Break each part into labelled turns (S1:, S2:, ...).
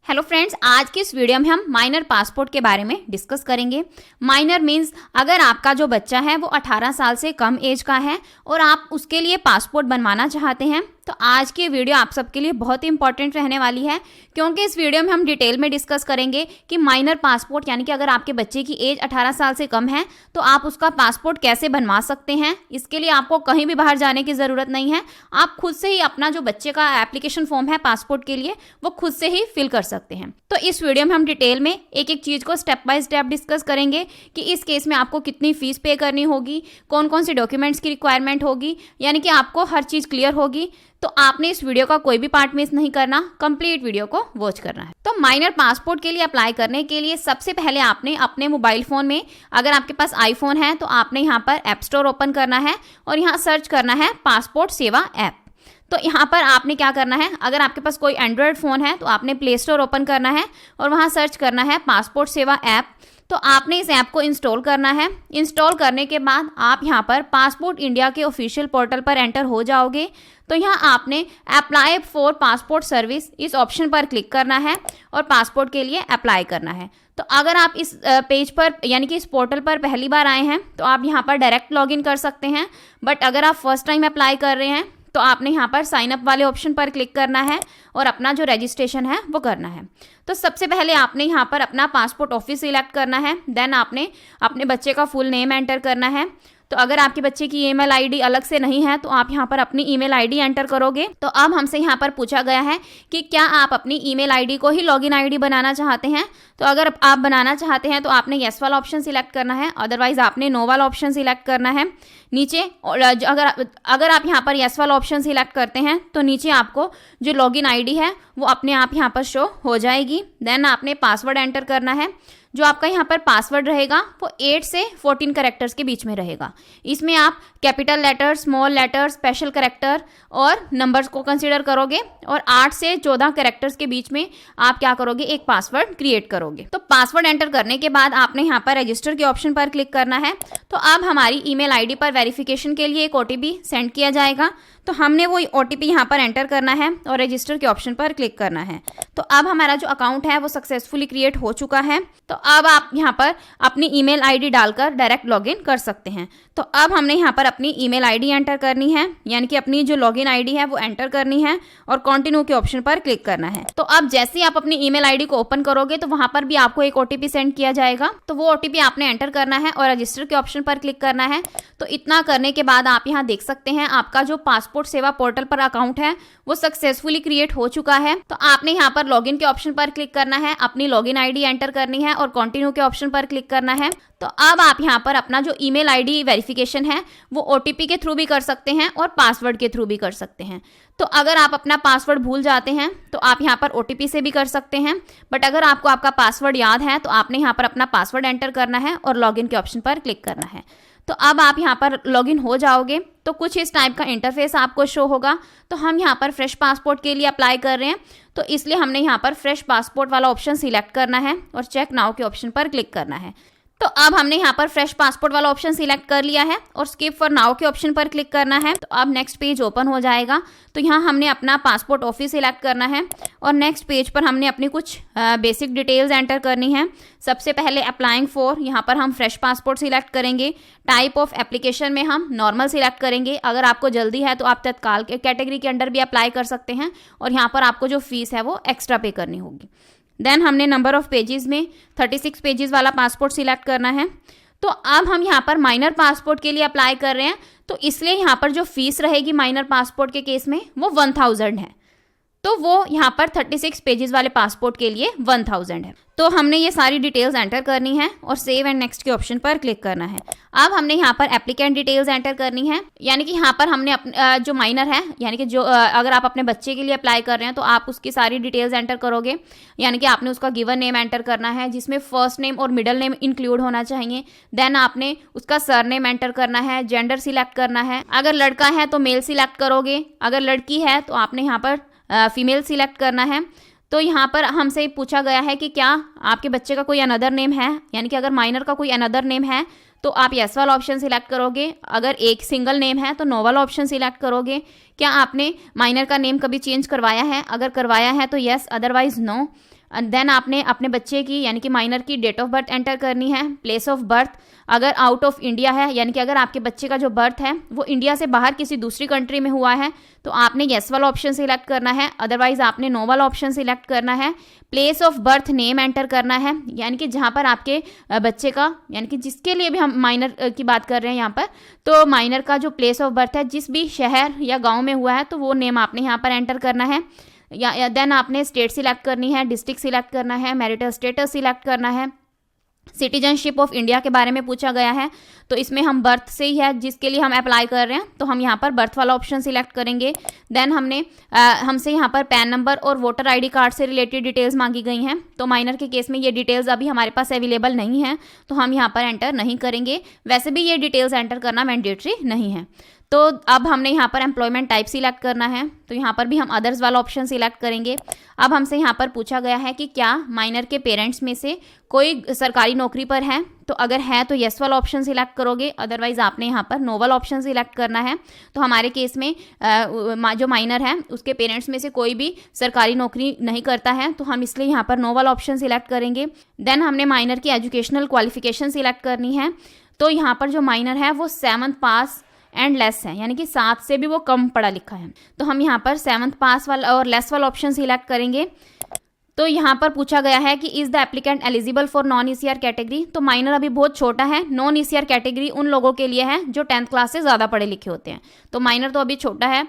S1: Hello friends, आज की इस वीडियो में हम माइनर पासपोर्ट के बारे में डिस्कस करेंगे। माइनर मीन्स अगर आपका जो बच्चा है वो 18 साल से कम एज का है और आप उसके लिए पासपोर्ट बनवाना चाहते हैं तो आज की वीडियो आप सबके लिए बहुत ही इंपॉर्टेंट रहने वाली है, क्योंकि इस वीडियो में हम डिटेल में डिस्कस करेंगे कि माइनर पासपोर्ट यानी कि अगर आपके बच्चे की एज 18 साल से कम है तो आप उसका पासपोर्ट कैसे बनवा सकते हैं। इसके लिए आपको कहीं भी बाहर जाने की ज़रूरत नहीं है, आप खुद से ही अपना जो बच्चे का एप्लीकेशन फॉर्म है पासपोर्ट के लिए वो खुद से ही फिल कर सकते हैं। तो इस वीडियो में हम डिटेल में एक एक चीज़ को स्टेप बाय स्टेप डिस्कस करेंगे कि इस केस में आपको कितनी फीस पे करनी होगी, कौन कौन से डॉक्यूमेंट्स की रिक्वायरमेंट होगी, यानी कि आपको हर चीज़ क्लियर होगी। तो आपने इस वीडियो का कोई भी पार्ट मिस नहीं करना, कंप्लीट वीडियो को वॉच करना है। तो माइनर पासपोर्ट के लिए अप्लाई करने के लिए सबसे पहले आपने अपने मोबाइल फ़ोन में, अगर आपके पास आईफोन है तो आपने यहाँ पर ऐप स्टोर ओपन करना है और यहाँ सर्च करना है पासपोर्ट सेवा ऐप। तो यहाँ पर आपने क्या करना है, अगर आपके पास कोई एंड्रॉयड फ़ोन है तो आपने प्ले स्टोर ओपन करना है और वहाँ सर्च करना है पासपोर्ट सेवा ऐप। तो आपने इस ऐप को इंस्टॉल करना है। इंस्टॉल करने के बाद आप यहाँ पर पासपोर्ट इंडिया के ऑफिशियल पोर्टल पर एंटर हो जाओगे। तो यहाँ आपने अप्लाई फॉर पासपोर्ट सर्विस इस ऑप्शन पर क्लिक करना है और पासपोर्ट के लिए अप्लाई करना है। तो अगर आप इस पेज पर यानी कि इस पोर्टल पर पहली बार आए हैं तो आप यहाँ पर डायरेक्ट लॉगिन कर सकते हैं, बट अगर आप फर्स्ट टाइम अप्लाई कर रहे हैं तो आपने यहाँ पर साइन अप वाले ऑप्शन पर क्लिक करना है और अपना जो रजिस्ट्रेशन है वो करना है। तो सबसे पहले आपने यहाँ पर अपना पासपोर्ट ऑफिस सिलेक्ट करना है, देन आपने अपने बच्चे का फुल नेम एंटर करना है। तो अगर आपके बच्चे की ईमेल आईडी अलग से नहीं है तो आप यहाँ पर अपनी ईमेल आईडी एंटर करोगे। तो अब हमसे यहाँ पर पूछा गया है कि क्या आप अपनी ईमेल आईडी को ही लॉगिन आईडी बनाना चाहते हैं। तो अगर आप बनाना चाहते हैं तो आपने येस वाला ऑप्शन सिलेक्ट करना है, अदरवाइज आपने नो वाला ऑप्शन सिलेक्ट करना है नीचे। और अगर आप यहाँ पर येस वाला ऑप्शन सिलेक्ट करते हैं तो नीचे आपको जो लॉगिन आईडी है वो अपने आप यहाँ पर शो हो जाएगी। देन आपने पासवर्ड एंटर करना है। जो आपका यहाँ पर पासवर्ड रहेगा वो 8 से 14 कैरेक्टर्स के बीच में रहेगा। इसमें आप capital letter, small letter, special character और नंबर्स को कंसीडर करोगे और 8 से 14 कैरेक्टर्स के बीच में आप क्या करोगे, एक पासवर्ड क्रिएट करोगे। तो पासवर्ड एंटर करने के बाद आपने यहाँ पर रजिस्टर के ऑप्शन पर क्लिक करना है। तो अब हमारी ईमेल आईडी पर वेरिफिकेशन के लिए एक OTP सेंड किया जाएगा। तो हमने वो OTP यहाँ पर एंटर करना है और रजिस्टर के ऑप्शन पर क्लिक करना है। तो अब हमारा जो अकाउंट है वो सक्सेसफुली क्रिएट हो चुका है। तो अब आप यहाँ पर अपनी ईमेल आईडी डालकर डायरेक्ट लॉगिन कर सकते हैं। तो अब हमने यहाँ पर अपनी ईमेल आईडी एंटर करनी है, यानी कि अपनी जो लॉगिन आईडी है वो एंटर करनी है और कंटिन्यू के ऑप्शन पर क्लिक करना है। तो अब जैसे ही आप अपनी ईमेल आईडी को ओपन करोगे तो वहां पर भी आपको एक OTP सेंड किया जाएगा। तो वो OTP आपने एंटर करना है और रजिस्टर के ऑप्शन पर क्लिक करना है। तो इतना करने के बाद आप यहाँ देख सकते हैं आपका जो पासपोर्ट सेवा पोर्टल पर अकाउंट है वो सक्सेसफुली क्रिएट हो चुका है। तो आपने यहाँ पर लॉगिन के ऑप्शन पर क्लिक करना है, अपनी लॉगिन आईडी एंटर करनी है और कंटिन्यू के ऑप्शन पर क्लिक करना है। तो अब आप यहाँ पर अपना जो ईमेल आईडी वेरिफिकेशन है वो OTP के थ्रू भी कर सकते हैं और पासवर्ड के थ्रू भी कर सकते हैं। तो अगर आप अपना पासवर्ड भूल जाते हैं तो आप यहाँ पर OTP से भी कर सकते हैं, बट अगर आपको आपका पासवर्ड याद है तो आपने यहाँ पर अपना पासवर्ड एंटर करना है और लॉगिन के ऑप्शन पर क्लिक करना है। तो अब आप यहाँ पर लॉगिन हो जाओगे तो कुछ इस टाइप का इंटरफेस आपको शो होगा। तो हम यहाँ पर फ्रेश पासपोर्ट के लिए अप्लाई कर रहे हैं तो इसलिए हमने यहाँ पर फ्रेश पासपोर्ट वाला ऑप्शन सिलेक्ट करना है और चेक नाउ के ऑप्शन पर क्लिक करना है। तो अब हमने यहाँ पर फ्रेश पासपोर्ट वाला ऑप्शन सिलेक्ट कर लिया है और स्किप फॉर नाउ के ऑप्शन पर क्लिक करना है। तो अब नेक्स्ट पेज ओपन हो जाएगा। तो यहाँ हमने अपना पासपोर्ट ऑफिस सिलेक्ट करना है और नेक्स्ट पेज पर हमने अपनी कुछ बेसिक डिटेल्स एंटर करनी है। सबसे पहले अप्लाइंग फॉर, यहाँ पर हम फ्रेश पासपोर्ट सिलेक्ट करेंगे। टाइप ऑफ एप्लीकेशन में हम नॉर्मल सिलेक्ट करेंगे। अगर आपको जल्दी है तो आप तत्काल के कैटेगरी के अंडर भी अप्लाई कर सकते हैं और यहाँ पर आपको जो फीस है वो एक्स्ट्रा पे करनी होगी। देन हमने नंबर ऑफ पेजेस में 36 पेजेस वाला पासपोर्ट सिलेक्ट करना है। तो अब हम यहाँ पर माइनर पासपोर्ट के लिए अप्लाई कर रहे हैं तो इसलिए यहाँ पर जो फीस रहेगी माइनर पासपोर्ट के केस में वो 1000 है। तो वो यहाँ पर 36 पेजेस वाले पासपोर्ट के लिए 1000 है। तो हमने ये सारी डिटेल्स एंटर करनी है और सेव एंड नेक्स्ट के ऑप्शन पर क्लिक करना है। अब हमने यहाँ पर एप्लीकेंट डिटेल्स एंटर करनी है, यानी कि यहाँ पर हमने जो माइनर है, यानी कि जो अगर आप अपने बच्चे के लिए अप्लाई कर रहे हैं तो आप उसकी सारी डिटेल्स एंटर करोगे। यानी कि आपने उसका गिवन नेम एंटर करना है जिसमें फर्स्ट नेम और मिडल नेम इंक्लूड होना चाहिए। देन आपने उसका सरनेम एंटर करना है, जेंडर सिलेक्ट करना है। अगर लड़का है तो मेल सिलेक्ट करोगे, अगर लड़की है तो आपने यहाँ पर फीमेल सिलेक्ट करना है। तो यहाँ पर हमसे पूछा गया है कि क्या आपके बच्चे का कोई अनदर नेम है, यानी कि अगर माइनर का कोई अनदर नेम है तो आप येस वाला ऑप्शन सिलेक्ट करोगे। अगर एक सिंगल नेम है तो नो वाला ऑप्शन सिलेक्ट करोगे। क्या आपने माइनर का नेम कभी चेंज करवाया है, अगर करवाया है तो येस, अदरवाइज नो। देन आपने अपने बच्चे की यानी कि माइनर की डेट ऑफ बर्थ एंटर करनी है, प्लेस ऑफ बर्थ अगर आउट ऑफ इंडिया है यानी कि अगर आपके बच्चे का जो बर्थ है वो इंडिया से बाहर किसी दूसरी कंट्री में हुआ है तो आपने येस वाला ऑप्शन सिलेक्ट करना है, अदरवाइज आपने नो वाला ऑप्शन सिलेक्ट करना है। Place of birth name enter करना है, यानी कि जहाँ पर आपके बच्चे का यानी कि जिसके लिए भी हम माइनर की बात कर रहे हैं यहाँ पर, तो माइनर का जो प्लेस ऑफ बर्थ है जिस भी शहर या गाँव में हुआ है तो वो नेम आपने यहाँ पर एंटर करना है। या देन आपने स्टेट सिलेक्ट करनी है, डिस्ट्रिक्ट सिलेक्ट करना है, मैरिटल स्टेटस सिलेक्ट करना है। सिटीजनशिप ऑफ इंडिया के बारे में पूछा गया है तो इसमें हम बर्थ से ही है जिसके लिए हम अप्लाई कर रहे हैं तो हम यहाँ पर बर्थ वाला ऑप्शन सिलेक्ट करेंगे। देन हमसे यहाँ पर पैन नंबर और वोटर आईडी कार्ड से रिलेटेड डिटेल्स मांगी गई हैं तो माइनर के केस में ये डिटेल्स अभी हमारे पास अवेलेबल नहीं है तो हम यहाँ पर एंटर नहीं करेंगे। वैसे भी ये डिटेल्स एंटर करना मैंडेटरी नहीं है। तो अब हमने यहाँ पर एम्प्लॉयमेंट टाइप सिलेक्ट करना है तो यहाँ पर भी हम अदर्स वाला ऑप्शन सिलेक्ट करेंगे। अब हमसे यहाँ पर पूछा गया है कि क्या माइनर के पेरेंट्स में से कोई सरकारी नौकरी पर है, तो अगर है तो येस वाला ऑप्शन सिलेक्ट करोगे, अदरवाइज आपने यहाँ पर नो वाला ऑप्शन सिलेक्ट करना है। तो हमारे केस में जो माइनर है उसके पेरेंट्स में से कोई भी सरकारी नौकरी नहीं करता है तो हम इसलिए यहाँ पर नो वाला ऑप्शन सिलेक्ट करेंगे। देन हमने माइनर की एजुकेशनल क्वालिफिकेशन सिलेक्ट करनी है तो यहाँ पर जो माइनर है वो 7th पास एंड लेस है, यानी कि 7 से भी वो कम पढ़ा लिखा है तो हम यहाँ पर 7th पास वाला और लेस वाला ऑप्शन सिलेक्ट करेंगे। तो यहाँ पर पूछा गया है कि is the applicant eligible for non ECR category, तो माइनर अभी बहुत छोटा है। नॉन ईसीआर कैटेगरी उन लोगों के लिए है जो 10th क्लास से ज़्यादा पढ़े लिखे होते हैं, तो माइनर तो अभी छोटा है,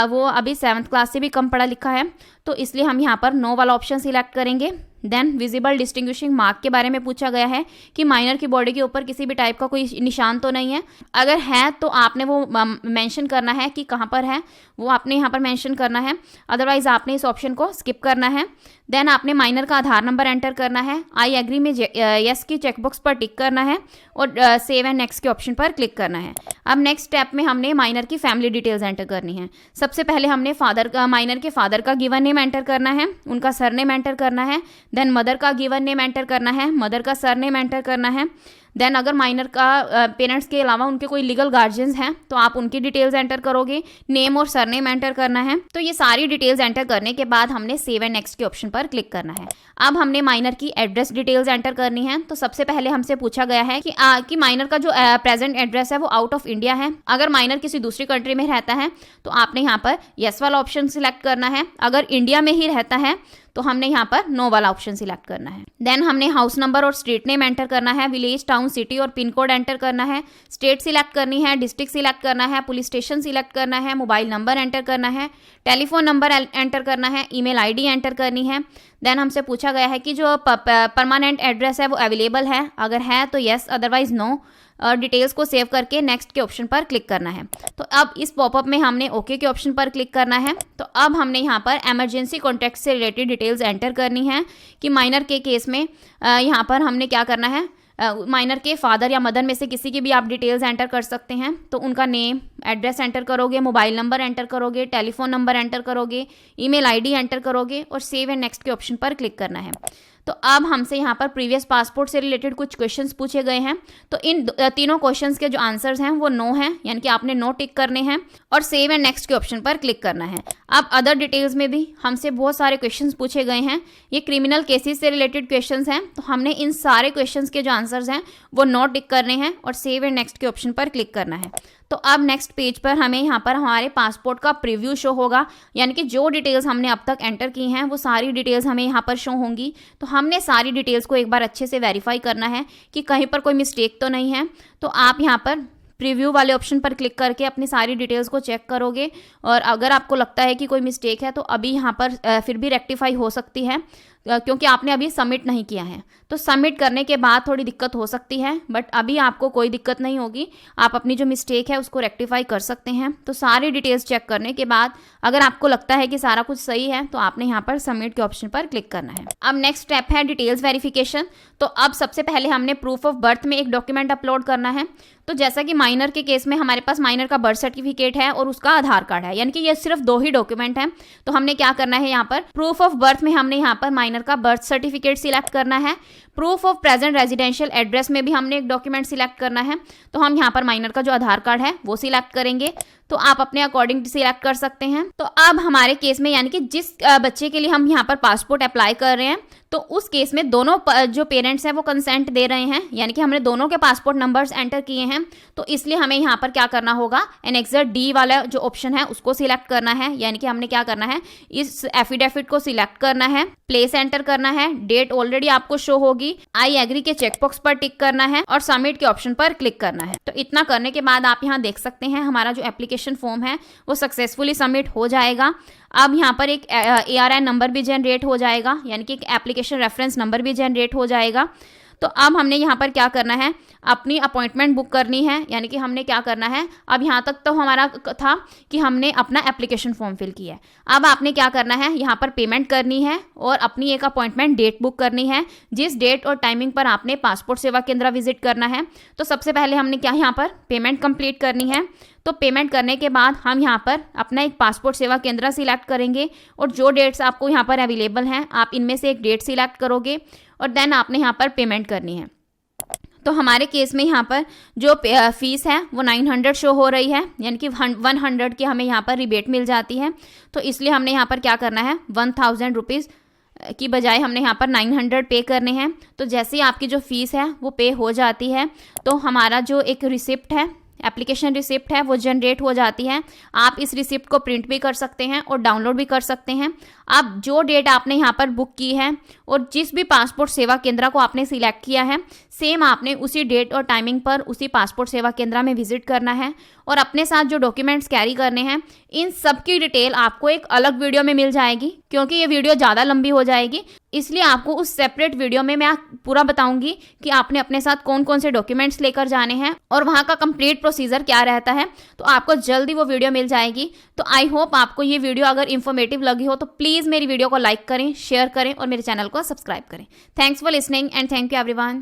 S1: वो अभी 7th क्लास से भी कम पढ़ा लिखा है तो इसलिए हम यहाँ पर नो वाला ऑप्शन सिलेक्ट करेंगे। देन विजिबल डिस्टिंग्विशिंग मार्क के बारे में पूछा गया है कि माइनर की बॉडी के ऊपर किसी भी टाइप का कोई निशान तो नहीं है, अगर है तो आपने वो मेंशन करना है कि कहाँ पर है, वो आपने यहाँ पर मेंशन करना है, अदरवाइज आपने इस ऑप्शन को स्किप करना है। देन आपने माइनर का आधार नंबर एंटर करना है, आई एग्री में यस की चेकबॉक्स पर टिक करना है और सेव एंड नेक्स्ट के ऑप्शन पर क्लिक करना है। अब नेक्स्ट स्टेप में हमने माइनर की फैमिली डिटेल्स एंटर करनी है। सबसे पहले हमने माइनर के फादर का गिवन नेम एंटर करना है, उनका सरनेम एंटर करना है। देन मदर का गिवन नेम एंटर करना है, मदर का सरनेम एंटर करना है। देन अगर माइनर का पेरेंट्स के अलावा उनके कोई लीगल गार्जियंस हैं तो आप उनकी डिटेल्स एंटर करोगे, नेम और सरनेम एंटर करना है। तो ये सारी डिटेल्स एंटर करने के बाद हमने सेव एंड नेक्स्ट के ऑप्शन पर क्लिक करना है। अब हमने माइनर की एड्रेस डिटेल्स एंटर करनी है। तो सबसे पहले हमसे पूछा गया है कि माइनर का जो प्रेजेंट एड्रेस है वो आउट ऑफ इंडिया है। अगर माइनर किसी दूसरी कंट्री में रहता है तो आपने यहाँ पर येस वाला ऑप्शन सिलेक्ट करना है, अगर इंडिया में ही रहता है तो हमने यहाँ पर नो वाला ऑप्शन सिलेक्ट करना है। देन हमने हाउस नंबर और स्ट्रीट नेम एंटर करना है, विलेज, टाउन, सिटी और पिन कोड एंटर करना है, स्टेट सिलेक्ट करनी है, डिस्ट्रिक्ट सिलेक्ट करना है, पुलिस स्टेशन सिलेक्ट करना है, मोबाइल नंबर एंटर करना है, टेलीफोन नंबर एंटर करना है, ईमेल आईडी एंटर करनी है। देन हमसे पूछा गया है कि जो परमानेंट एड्रेस है वो अवेलेबल है, अगर है तो येस, अदरवाइज नो, और डिटेल्स को सेव करके नेक्स्ट के ऑप्शन पर क्लिक करना है। तो अब इस पॉपअप में हमने ओके के ऑप्शन पर क्लिक करना है। तो अब हमने यहाँ पर इमरजेंसी कॉन्टैक्ट से रिलेटेड डिटेल्स एंटर करनी है कि माइनर के केस में यहाँ पर हमने क्या करना है, माइनर के फादर या मदर में से किसी की भी आप डिटेल्स एंटर कर सकते हैं। तो उनका नेम, एड्रेस एंटर करोगे, मोबाइल नंबर एंटर करोगे, टेलीफोन नंबर एंटर करोगे, ईमेल आईडी एंटर करोगे और सेव एंड नेक्स्ट के ऑप्शन पर क्लिक करना है। तो अब हमसे यहाँ पर प्रीवियस पासपोर्ट से रिलेटेड कुछ क्वेश्चंस पूछे गए हैं। तो इन तीनों क्वेश्चंस के जो आंसर्स हैं वो नो हैं, यानी कि आपने नो टिक करने हैं और सेव एंड नेक्स्ट के ऑप्शन पर क्लिक करना है। अब अदर डिटेल्स में भी हमसे बहुत सारे क्वेश्चंस पूछे गए हैं, ये क्रिमिनल केसेस से रिलेटेड क्वेश्चंस हैं, तो हमने इन सारे क्वेश्चंस के जो आंसर्स हैं वो नो टिक करने हैं और सेव एंड नेक्स्ट के ऑप्शन पर क्लिक करना है। तो अब नेक्स्ट पेज पर हमें यहाँ पर हमारे पासपोर्ट का प्रीव्यू शो होगा, यानी कि जो डिटेल्स हमने अब तक एंटर की हैं वो सारी डिटेल्स हमें यहाँ पर शो होंगी। तो हमने सारी डिटेल्स को एक बार अच्छे से वेरीफाई करना है कि कहीं पर कोई मिस्टेक तो नहीं है। तो आप यहाँ पर प्रीव्यू वाले ऑप्शन पर क्लिक करके अपनी सारी डिटेल्स को चेक करोगे और अगर आपको लगता है कि कोई मिस्टेक है तो अभी यहाँ पर फिर भी रेक्टिफाई हो सकती है, क्योंकि आपने अभी सबमिट नहीं किया है। तो सबमिट करने के बाद थोड़ी दिक्कत हो सकती है, बट अभी आपको कोई दिक्कत नहीं होगी, आप अपनी जो मिस्टेक है उसको रेक्टिफाई कर सकते हैं। तो सारी डिटेल्स चेक करने के बाद अगर आपको लगता है कि सारा कुछ सही है तो आपने यहाँ पर सबमिट के ऑप्शन पर क्लिक करना है। अब नेक्स्ट स्टेप है डिटेल्स वेरिफिकेशन। तो अब सबसे पहले हमने प्रूफ ऑफ बर्थ में एक डॉक्यूमेंट अपलोड करना है। तो जैसा कि माइनर के केस में हमारे पास माइनर का बर्थ सर्टिफिकेट है और उसका आधार कार्ड है, यानी कि ये सिर्फ 2 ही डॉक्यूमेंट हैं। तो हमने क्या करना है, यहाँ पर प्रूफ ऑफ बर्थ में हमने यहाँ पर माइनर का बर्थ सर्टिफिकेट सिलेक्ट करना है। Proof of present residential address में भी हमने एक डॉक्यूमेंट सिलेक्ट करना है। तो हम यहाँ पर माइनर का जो आधार कार्ड है वो सिलेक्ट करेंगे। तो आप अपने अकॉर्डिंग सिलेक्ट कर सकते हैं। तो अब हमारे केस में यानी कि जिस बच्चे के लिए हम यहाँ पर पासपोर्ट अप्लाई कर रहे हैं, तो उस केस में दोनों जो पेरेंट्स हैं वो कंसेंट दे रहे हैं, यानी कि हमने दोनों के पासपोर्ट नंबर्स एंटर किए हैं। तो इसलिए हमें यहाँ पर क्या करना होगा, एनेक्सर डी वाला जो ऑप्शन है उसको सिलेक्ट करना है। यानी कि हमने क्या करना है, इस एफिडेविट को सिलेक्ट करना है, प्लेस एंटर करना है, डेट ऑलरेडी आपको शो होगी, आई एग्री के चेकबॉक्स पर टिक करना है और सबमिट के ऑप्शन पर क्लिक करना है। तो इतना करने के बाद आप यहाँ देख सकते हैं हमारा जो एप्लीकेशन फॉर्म है वो सक्सेसफुली सबमिट हो जाएगा। अब यहाँ पर एक ARN नंबर भी जनरेट हो जाएगा, यानी कि एक एप्लीकेशन रेफरेंस नंबर भी जनरेट हो जाएगा। तो अब हमने यहाँ पर क्या करना है, अपनी अपॉइंटमेंट बुक करनी है। यानी कि हमने क्या करना है, अब यहाँ तक तो हमारा था कि हमने अपना एप्लीकेशन फॉर्म फिल किया है। अब आपने क्या करना है, यहाँ पर पेमेंट करनी है और अपनी एक अपॉइंटमेंट डेट बुक करनी है, जिस डेट और टाइमिंग पर आपने पासपोर्ट सेवा केंद्र विजिट करना है। तो सबसे पहले हमने क्या यहाँ पर पेमेंट कंप्लीट करनी है। तो पेमेंट करने के बाद हम यहाँ पर अपना एक पासपोर्ट सेवा केंद्र सिलेक्ट करेंगे और जो डेट्स आपको यहाँ पर अवेलेबल हैं आप इनमें से एक डेट सिलेक्ट करोगे और देन आपने यहाँ पर पेमेंट करनी है। तो हमारे केस में यहाँ पर जो फीस है वो 900 शो हो रही है, यानी कि 100 की हमें यहाँ पर रिबेट मिल जाती है। तो इसलिए हमने यहाँ पर क्या करना है, 1000 रुपीज़ की बजाय हमने यहाँ पर 900 पे करने हैं। तो जैसे ही आपकी जो फीस है वो पे हो जाती है तो हमारा जो एक रिसिप्ट है, एप्लीकेशन रिसिप्ट है, वो जनरेट हो जाती है। आप इस रिसिप्ट को प्रिंट भी कर सकते हैं और डाउनलोड भी कर सकते हैं। अब जो डेट आपने यहाँ पर बुक की है और जिस भी पासपोर्ट सेवा केंद्र को आपने सिलेक्ट किया है, सेम आपने उसी डेट और टाइमिंग पर उसी पासपोर्ट सेवा केंद्र में विजिट करना है और अपने साथ जो डॉक्यूमेंट्स कैरी करने हैं इन सब की डिटेल आपको एक अलग वीडियो में मिल जाएगी। क्योंकि ये वीडियो ज़्यादा लंबी हो जाएगी इसलिए आपको उस सेपरेट वीडियो में मैं पूरा बताऊंगी कि आपने अपने साथ कौन कौन से डॉक्यूमेंट्स लेकर जाने हैं और वहाँ का कंप्लीट प्रोसीजर क्या रहता है। तो आपको जल्दी वो वीडियो मिल जाएगी। तो आई होप आपको ये वीडियो अगर इन्फॉर्मेटिव लगी हो तो प्लीज़ मेरी वीडियो को लाइक करें, शेयर करें और मेरे चैनल को सब्सक्राइब करें। Thanks for listening and thank you everyone.